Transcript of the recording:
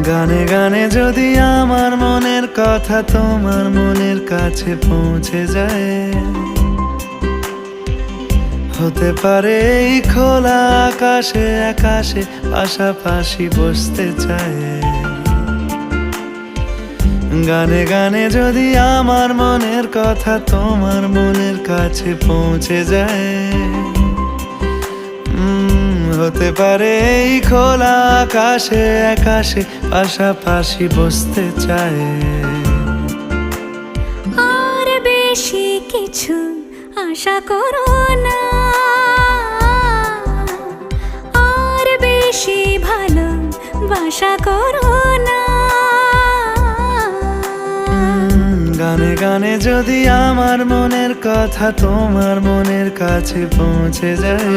গানে গানে যদি আমার মনের কথা তোমার মনের কাছে পৌঁছে যায়, হতে পারে এই খোলা আকাশে আকাশে পাশাপাশি বসতে চায়। গানে গানে যদি আমার মনের কথা তোমার মনের কাছে পৌঁছে যায়, হতে পারে এই খোলা আকাশে আকাশে পাশাপাশি বসতে চায়। আর বেশি কিছু আশা করো না, আর বেশি ভালোবাসা করো না। গানে গানে যদি আমার মনের কথা তোমার মনের কাছে পৌঁছে যায়,